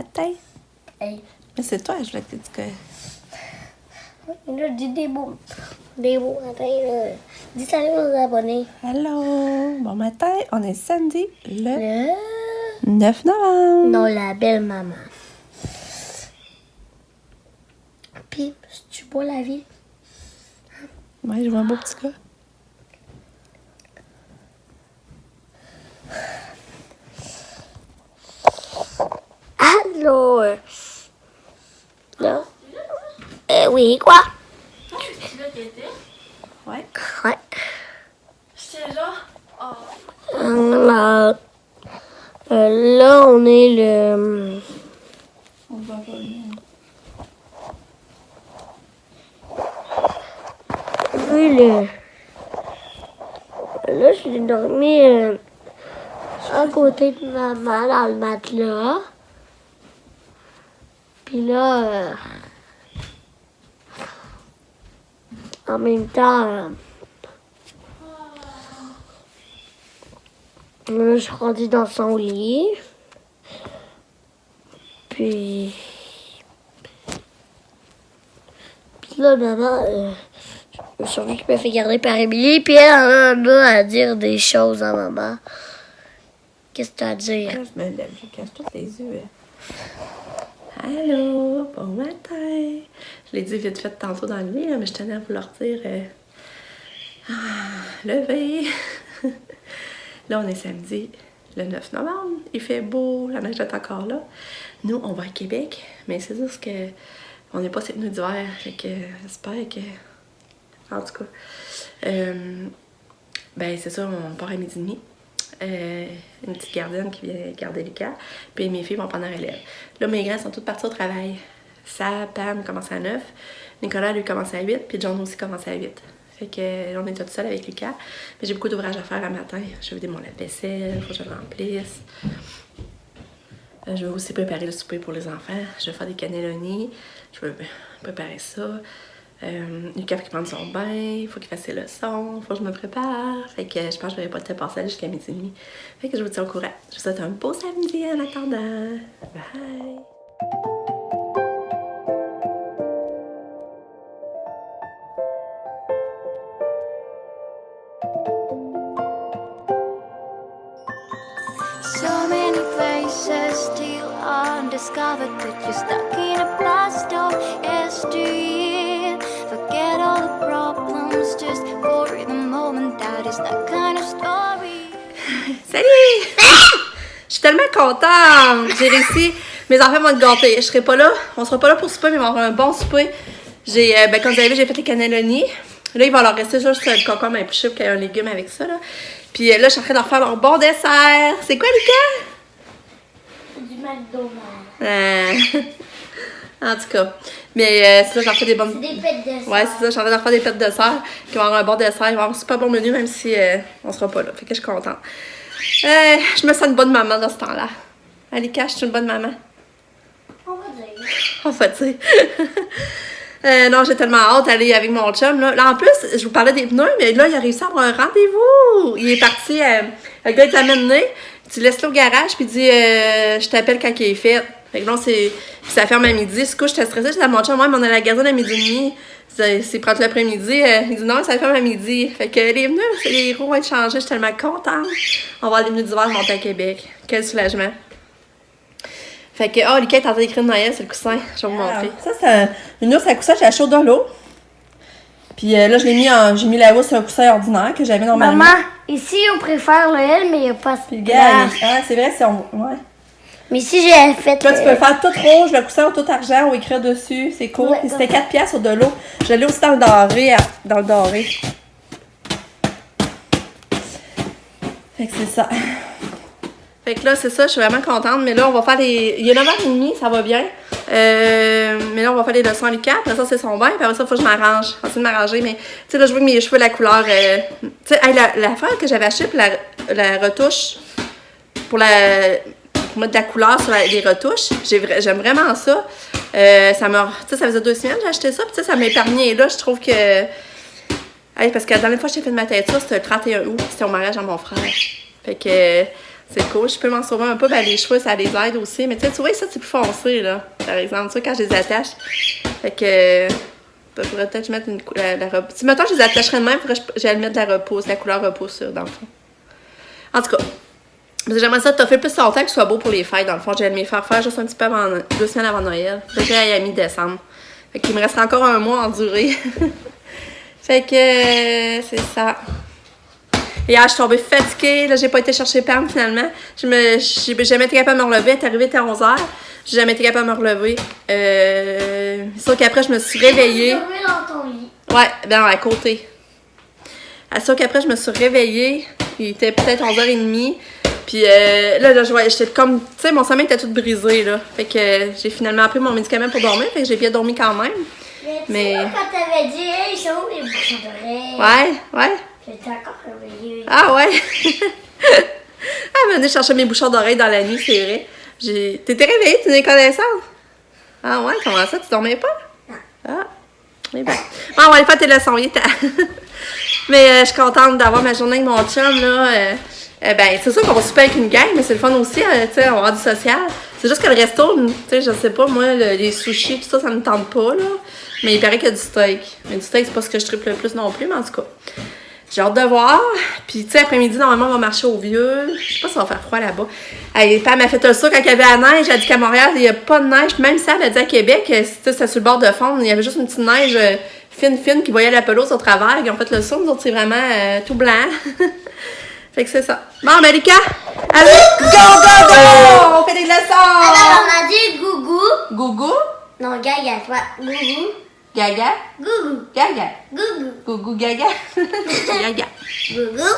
matin. Hey. Mais c'est toi, je voulais que tu dises que... Là, dis des beaux matins, là. Dis salut aux abonnés. Allô, bon matin. On est samedi, le Le... 9 novembre. Non, la belle maman. Puis, tu bois la vie? Ouais, je vois un beau petit gars. Allô? Là? Oui, quoi? C'est là qu'elle était? Ouais. Ouais. J'étais genre... Oh. Là, on est le... On va revenir. Oui, là, je l'ai dormi à côté de maman dans le matelas. Puis là, en même temps, là, je suis rendue dans son lit. Puis là, maman, je me suis dit que je me fais garder par Émilie. Puis elle a à dire des choses à maman. Qu'est-ce que tu as à dire? Là, je me lève, je cache tous les yeux. Allô, bon matin. Je l'ai dit vite fait tantôt dans le lit, là, mais je tenais à vous leur dire... levez. Là, on est samedi, le 9 novembre. Il fait beau, la neige est encore là. Nous, on va à Québec, mais c'est juste que on n'est pas cette nuit d'hiver. Fait que j'espère que... En tout cas, ben c'est ça, on part à midi et demi. Une petite gardienne qui vient garder Lucas. Puis mes filles vont prendre la relève. Là, mes grands sont toutes parties au travail. Sa Pam commence à 9. Nicolas, lui, commence à 8. Puis John aussi commence à 8. Fait que là, on est toute seule avec Lucas. Mais j'ai beaucoup d'ouvrages à faire le matin. Je vais vider mon lave-vaisselle, faut que je le remplisse. Je vais aussi préparer le souper pour les enfants. Je vais faire des cannelloni. Je vais préparer ça. Lucas faut qu'il prenne son bain, il faut qu'il fasse ses leçons, il faut que je me prépare. Fait que je pense que je vais pas te passer jusqu'à midi et demi. Fait que je vous tiens au courant. Je vous souhaite un beau samedi en attendant. Bye! So many places still undiscovered, but you're stuck in a blast of yesteryear. Forget all the problems just for the moment. That is that kind of story. Salut! Je suis tellement contente! J'ai réussi. Mes enfants vont être gâtés. Je serai pas là. On sera pas là pour souper, mais on va avoir un bon souper. J'ai, comme vous avez vu, j'ai fait les cannelloni. Là, il va leur rester juste le concombre épluché puis un légume avec ça, là. Puis là, je suis en train de leur faire leur bon dessert. C'est quoi, Lucas? Du McDonald's. En tout cas. Mais c'est ça, j'en fais des bonnes... Des pêtes de Ouais, c'est ça, je suis en train de leur faire des pêtes de dessert. Qui vont avoir un bon dessert. Ils vont avoir un super bon menu, même si on sera pas là. Fait que je suis contente. Je me sens une bonne maman dans ce temps-là. Alika, je suis une bonne maman. On va dire. On va dire. Non, j'ai tellement hâte d'aller avec mon chum. Là, en plus, je vous parlais des pneus, mais là, il a réussi à avoir un rendez-vous. Il est parti, le gars, il t'amène né. Tu laisses-le au garage, puis il dit je t'appelle quand il est fait. Fait que là, ça ferme à midi. Du coup, j'étais stressée. J'ai dit à mon chum, ouais, mais on a la gardienne à midi et demi. C'est prendre l'après-midi. Il dit non, ça ferme à midi. Fait que les pneus, les roues vont être changés. Je suis tellement contente. On va voir les pneus d'hiver monter à Québec. Quel soulagement. Fait que, oh, Lucas est en train d'écrire Noël, c'est le coussin. Je vais vous montrer. Ça, c'est une housse à coussin, j'ai acheté au Dolo. Puis là, j'ai mis la housse sur un coussin ordinaire que j'avais normalement. Maman, ici, on préfère le L, mais il n'y a pas Puis de le gars, place. c'est vrai, c'est ouais. Mais ici, j'ai fait Là, tu peux faire tout rouge, le coussin tout argent ou écrire dessus. C'est cool. Ouais, Puis c'était 4 piastres au Dolo. Je l'ai aussi dans le doré. Fait que c'est ça. Fait que là, c'est ça, je suis vraiment contente. Mais là, on va faire les... Il est 9h30, ça va bien. Mais là, on va faire les leçons à Lucas. Après ça, c'est son bain. Puis après ça, il faut que je m'arrange. Je vais essayer de m'arranger. Mais tu sais, là, je veux que mes cheveux, la couleur... tu sais, l'affaire que j'avais achetée pour la retouche, pour mettre de la couleur sur les retouches, j'aime vraiment ça. Ça faisait 2 semaines que j'ai acheté ça. Puis tu sais, ça m'a épargné. Et là, je trouve que... Parce que la dernière fois que j'ai fait de ma teinture, c'était le 31 août. C'était au mariage à mon frère. Fait que... C'est cool, je peux m'en sauver un peu. Ben, les cheveux, ça les aide aussi. Mais tu vois, ça, c'est plus foncé, là. Par exemple, tu vois, quand je les attache. Fait que. Je pourrais peut-être mettre la robe. Si maintenant je les attacherais de même, j'allais mettre de la repousse, la couleur repousse, dans le fond. En tout cas. Parce que j'aimerais ça toffer plus longtemps que ce soit beau pour les fêtes, dans le fond. J'allais me les faire juste un petit peu avant, 2 semaines avant Noël. Déjà à la mi-décembre. Fait qu'il me resterait encore un mois en durée. Fait que. C'est ça. Hier, je suis tombée fatiguée. Là, j'ai pas été chercher Pam finalement. J'ai jamais été capable de me relever. Elle est arrivée à 11h. J'ai jamais été capable de me relever. Sauf qu'après, je me suis réveillée. Tu dormais dans ton lit. Ouais, ben à côté. Sauf qu'après, je me suis réveillée. Il était peut-être 11h30. Puis là, j'étais comme. Tu sais, mon sommeil était tout brisé, là. Fait que j'ai finalement pris mon médicament pour dormir. Fait que j'ai bien dormi quand même. Mais tu sais, quand t'avais dit, hey, ils sont où les bouchons d'oreilles? Ouais. J'étais encore réveillée. Ah ouais? Elle venait chercher mes bouchons d'oreilles dans la nuit, c'est vrai. T'étais réveillée, tu n'es connaissante? Ah ouais, comment ça, tu dormais pas? Non. Ah, mais ben. Ah, on va aller faire tes leçons, il est temps. Mais je suis contente d'avoir ma journée avec mon chum, là. Ben, c'est sûr qu'on va souper avec une gang, mais c'est le fun aussi, tu sais, on va avoir du social. C'est juste que le resto, tu sais, je sais pas, moi, les sushis, tout ça, ça me tente pas, là. Mais il paraît qu'il y a du steak. Mais du steak, c'est pas ce que je triple le plus non plus, mais en tout cas. J'ai hâte de voir. Puis, tu sais, après-midi, normalement, on va marcher au Vieux. Je sais pas si ça va faire froid là-bas. Pam m'a fait ça quand il y avait la neige. Elle a dit qu'à Montréal, il n'y a pas de neige. Même si elle a dit à Québec, c'était sur le bord de fond. Il y avait juste une petite neige fine qui voyait la pelouse au travers. Ils ont fait le saut. Nous autres, c'est vraiment tout blanc. Fait que c'est ça. Bon, Malika, allez, go! On fait des leçons! Alors, on a dit gougou. Gougou, Non, gaga, toi. Gougou. gaga, Gougou. gaga, Gougou. gougou, gaga, gaga. Gougou.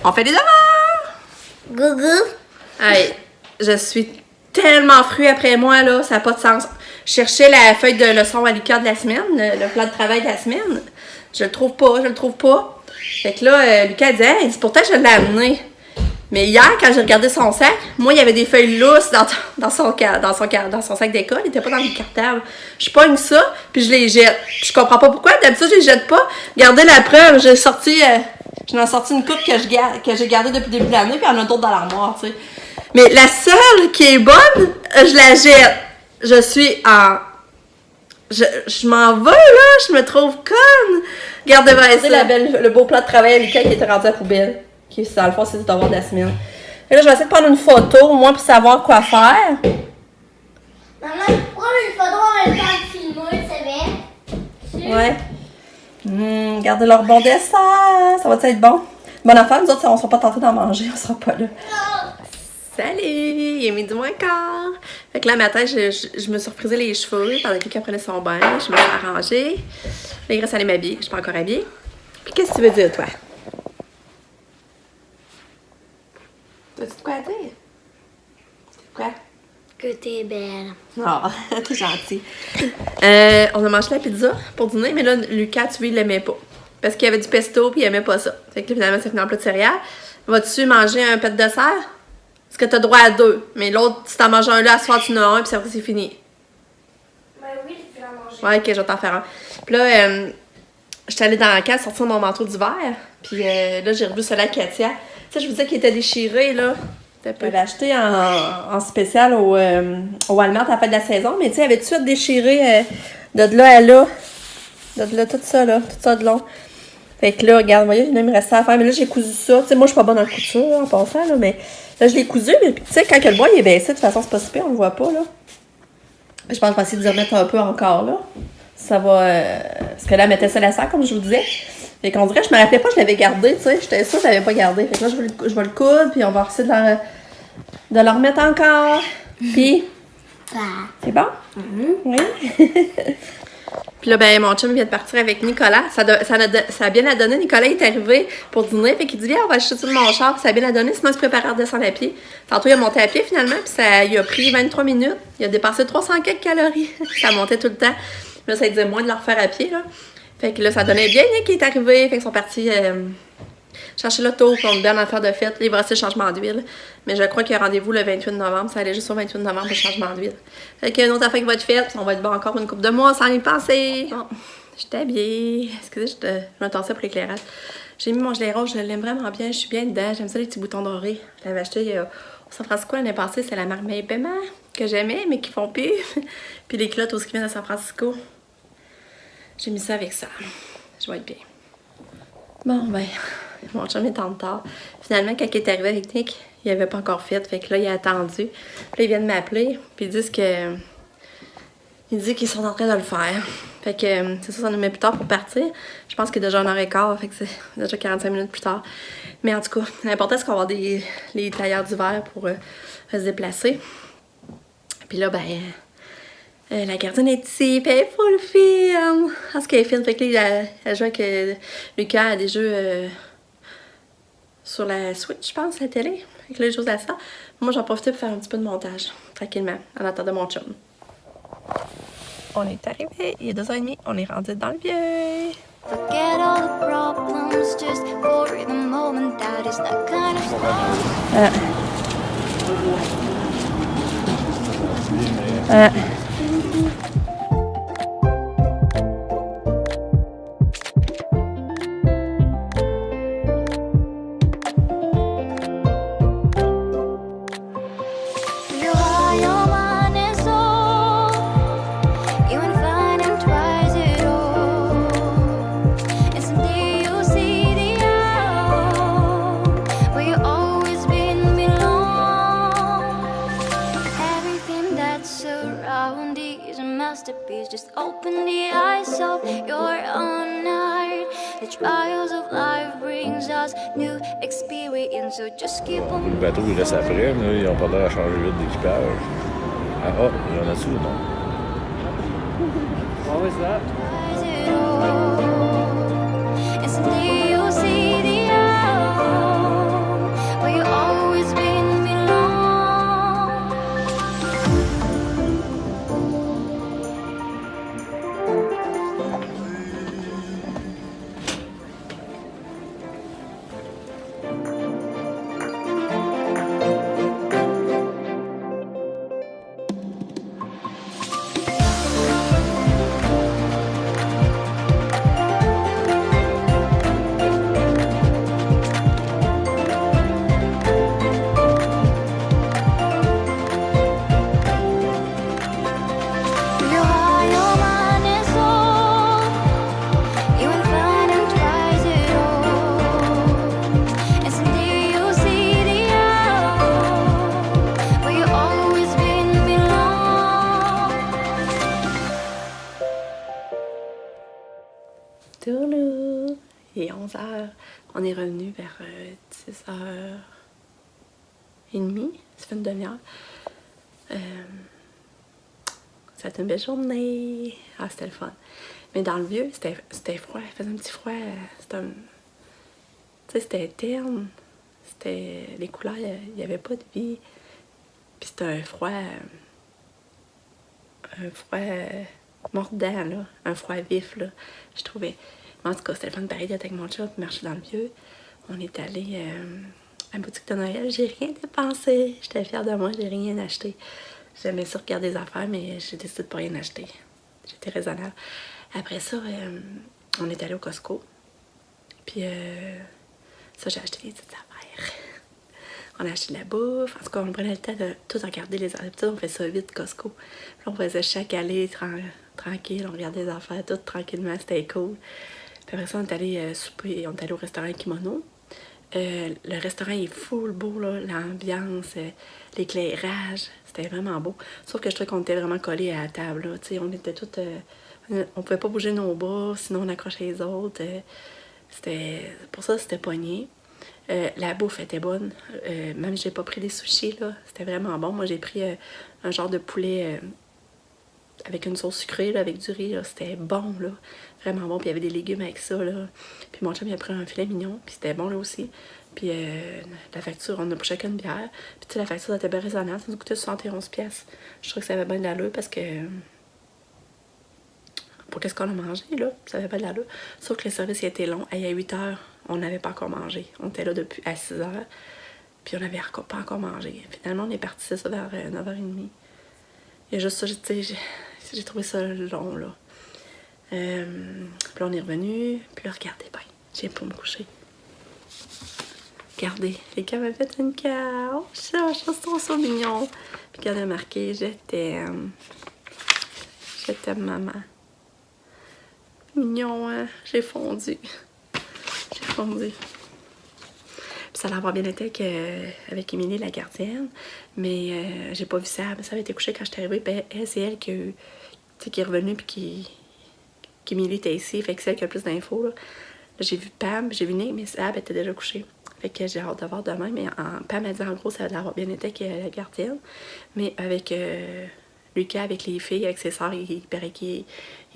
On fait des devoirs! Gougou. Hey, je suis tellement fruit après moi, là, ça n'a pas de sens. Je cherchais la feuille de leçon à l'ICA de la semaine, le plan de travail de la semaine. Je le trouve pas. Fait que là, Lucas disait, hey, pourtant je l'ai amené. Mais hier, quand j'ai regardé son sac, moi, il y avait des feuilles lousses dans son sac d'école. Il était pas dans le cartable. Je pogne ça, puis je les jette. Je comprends pas pourquoi. D'habitude, je les jette pas. Regardez la preuve, j'en ai sorti une coupe que j'ai gardée depuis le début de l'année, puis il y en a d'autres dans l'armoire, tu sais. Mais la seule qui est bonne, je la jette. Je suis en... Je m'en vais, là. Je me trouve conne. Regardez bien ça, le beau plat de travail à Lucas qui était rendu à la poubelle. Qui, dans le fond, c'est le devoir de la semaine. Et là, je vais essayer de prendre une photo, au moins, pour savoir quoi faire. Maman, prends une photo en même temps de filmer, c'est bien? Ouais. Regardez leur bon dessert. Ça va être bon? Bonne affaire, nous autres, on ne sera pas tentés d'en manger. On sera pas là. Salut! Il est midi moins quart. Fait que là, matin, je me suis reprisé les cheveux pendant que quelqu'un prenait son bain. Je me suis arrangée. Là, il reste à aller m'habiller. Je suis pas encore habillée. Puis, qu'est-ce que tu veux dire, toi? T'as-tu de quoi à dire? Quoi? Que t'es belle. Oh, t'es gentil. On a mangé la pizza pour dîner, mais là, Lucas, tu vois, il l'aimait pas. Parce qu'il y avait du pesto, puis il aimait pas ça. Fait que finalement, ça finit en plat de céréales. Vas-tu manger un pet de dessert? Parce que t'as droit à 2. Mais l'autre, si t'en manges un là, à ce soir, tu en as un, puis après, c'est fini. Ben oui, tu vas manger. Ouais, ok, je vais t'en faire un. Puis là, j'étais allée dans la case sortir mon manteau d'hiver. Puis là, j'ai revu celui-là à Katia. Tu sais, je vous disais qu'il était déchiré, là. Je l'ai acheté en spécial au Walmart à la fin de la saison. Mais tu sais, il avait tout de suite déchiré de là à là. De là, tout ça de long. Fait que là, regarde, vous voyez, il me restait à faire. Mais là, j'ai cousu ça. Tu sais, moi, je suis pas bonne en couture, en passant, là. Mais là, je l'ai cousu. Mais tu sais, quand le bois il est baissé, de toute façon, c'est pas super, on le voit pas, là. Je pense que je vais essayer de remettre un peu encore, là. Ça va... parce que là, elle mettait ça à la sac, comme je vous disais. Fait qu'on dirait, je me rappelais pas que je l'avais gardé, tu sais. J'étais sûre que je l'avais pas gardé. Fait que là, je vais le coudre, puis on va essayer de le remettre encore. Puis... C'est bon? Oui. Puis là, ben, mon chum vient de partir avec Nicolas. Ça a bien à donner. Nicolas est arrivé pour dîner. Fait qu'il dit, viens, on va acheter tout mon char. Puis ça a bien à donner. Sinon, il se préparait à redescendre à pied. Tantôt, il a monté à pied finalement. Puis ça il a pris 23 minutes. Il a dépassé 300 quelques calories. Ça montait tout le temps. Là, ça disait moins de le refaire à pied, là. Fait que là, ça donnait bien, Nick qui est arrivé. Fait qu'ils sont partis chercher l'auto pour une belle affaire de fête. Là, il va rester le changement d'huile. Mais je crois qu'il y a rendez-vous le 28 novembre. Ça allait juste au 28 novembre le changement d'huile. Fait qu'il y a une autre affaire qui va être faite. On va être bon encore une couple de mois sans y penser. Bon, j'étais habillée. Excusez, je me tassais pour l'éclairage. J'ai mis mon gilet rose, je l'aime vraiment bien, je suis bien dedans. J'aime ça les petits boutons dorés. Je l'avais acheté au San Francisco l'année passée, c'est la marque Paiement que j'aimais, mais qui font plus. Puis les culottes aussi qui viennent de San Francisco. J'ai mis ça avec ça. Je vais être bien. Bon, ben, mon chum est en retard. Finalement, quand il est arrivé avec Nick, il avait pas encore fait. Fait que là, il a attendu. Puis là, ils viennent m'appeler. Puis ils disent que. Ils disent qu'ils sont en train de le faire. Fait que c'est ça nous met plus tard pour partir. Je pense qu'il est déjà 1h15, fait que c'est déjà 45 minutes plus tard. Mais en tout cas, l'important c'est qu'on va avoir les tailleurs d'hiver pour se déplacer. Puis là, ben, la gardienne est ici, puis elle est full film. En ce qu'elle est fine, fait que là, elle joue avec Lucas à des jeux sur la Switch, je pense, la télé. Fait que là, je joue à ça. Moi, j'en profite pour faire un petit peu de montage, tranquillement, en attendant mon chum. On est arrivé, il est 2h30, on est rendu dans le vieux. Forget all the problems just for the moment. That is that kind of Your eye, your mind and soul. You ain't finding twice at all. And someday you'll see the out where you always been belong. Everything that's around is a masterpiece. Just open the eyes of your own heart. The trials of life brings us new experience. So just keep on. Le bateau, il reste après, mais là, ils n'ont pas l'air à changer vite d'équipage. Ah, il y en a dessus, non? What was that? And someday you'll see the out where you always been belong. Your heart, your mind and soul. You ain't finding twice at all. And someday you'll see the out where you always been belong. Toulou! Il est 11h. On est revenu vers 10h30. Ça fait une demi-heure. Ça a été une belle journée. Ah, c'était le fun. Mais dans le vieux, c'était froid. Il faisait un petit froid. Tu sais, c'était terne. Les couleurs, il n'y avait pas de vie. Puis c'était un froid mordant, là. Un froid vif, là. Je trouvais. Mais en tout cas, c'était le fun de pareil d'être avec mon chat puis marcher dans le vieux. On est allé à la boutique de Noël. J'ai rien dépensé. J'étais fière de moi, j'ai rien acheté. J'aimais ça regarder des affaires, mais j'ai décidé de pas rien acheter. J'étais raisonnable. Après ça, on est allé au Costco. Puis ça, j'ai acheté des petites affaires. On a acheté de la bouffe. En tout cas, on prenait le temps de tout regarder les affaires. On fait ça vite, Costco. Puis on faisait chaque allée tranquille. On regardait les affaires tout tranquillement. C'était cool. Puis après ça, on est allé souper. On est allé au restaurant Kimono. Le restaurant est full beau, là. L'ambiance, l'éclairage. C'était vraiment beau. Sauf que je trouvais qu'on était vraiment collés à la table, là. Tu sais, on était toutes... on pouvait pas bouger nos bras, sinon on accrochait les autres. Pour ça, c'était pogné. La bouffe était bonne. Même j'ai pas pris des sushis, là. C'était vraiment bon. Moi, j'ai pris un genre de poulet avec une sauce sucrée, là, avec du riz, là. C'était bon, là. Vraiment bon. Puis il y avait des légumes avec ça, là. Puis mon chum, il a pris un filet mignon. Puis c'était bon, là aussi. Puis la facture, on a pris chacun une bière. Puis tu sais, la facture était bien raisonnable. Ça nous coûtait 71$. Je trouvais que ça avait bien de l'allure parce que... pour qu'est-ce qu'on a mangé, là, ça avait pas de l'allure. Sauf que le service, il était long. Et à 8h, on n'avait pas encore mangé. On était là depuis à 6h. Puis on n'avait pas encore mangé. Finalement, on est parti, c'est ça, vers 9h30. Il y a juste ça, tu sais, j'ai trouvé ça long, là. Puis là, on est revenu. Puis là, regardez bien, je viens pour me coucher. Regardez, Lucas m'a fait une carte. Oh, je trouve ça mignon. Puis qu'elle a marqué « Je t'aime. Je t'aime, maman. » Mignon, hein? J'ai fondu. J'ai fondu. Puis ça allait avoir bien été avec Émilie, la gardienne, mais j'ai pas vu ça. Ça avait été couché quand j'étais arrivée. Puis elle, c'est elle qui est revenue puis qu'Émilie était ici. Fait que c'est elle qui a le plus d'infos. Là, j'ai vu Pam, j'ai vu Nick, mais Sab était déjà couchée. Fait que j'ai hâte de voir demain. Mais Pam a dit en gros, ça allait avoir bien été avec la gardienne. Mais avec Lucas, avec les filles, avec ses sœurs, il paraît qu'il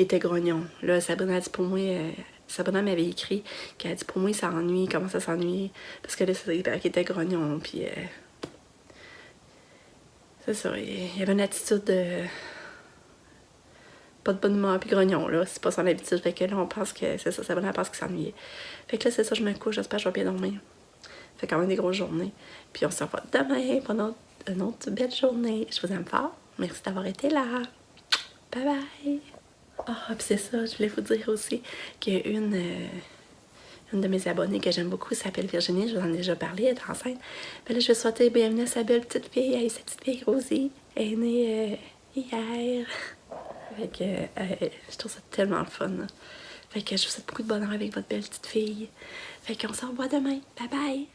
était grognon. Là, Sabrina a dit pour moi... Sabrina m'avait écrit qu'elle a dit pour moi il s'ennuie, il commence à s'ennuyer parce que là il paraît qu'il était grognon puis c'est ça, il y avait une attitude de pas de bonne humeur puis grognon là, c'est pas son habitude, fait que là on pense que c'est ça, Sabrina pense qu'il s'ennuyait, fait que là c'est ça, je me couche, j'espère que je vais bien dormir, fait quand même des grosses journées, puis on se revoit demain pendant une autre belle journée, je vous aime fort, merci d'avoir été là, bye bye. Ah, puis c'est ça, je voulais vous dire aussi qu'il y a une de mes abonnées que j'aime beaucoup, s'appelle Virginie, je vous en ai déjà parlé, elle est enceinte. Mais là, je vais souhaiter bienvenue à sa belle petite fille, sa petite fille Rosie, elle est née hier. Fait que je trouve ça tellement le fun. Là. Fait que je vous souhaite beaucoup de bonheur avec votre belle petite fille. Fait qu'on se revoit demain. Bye bye!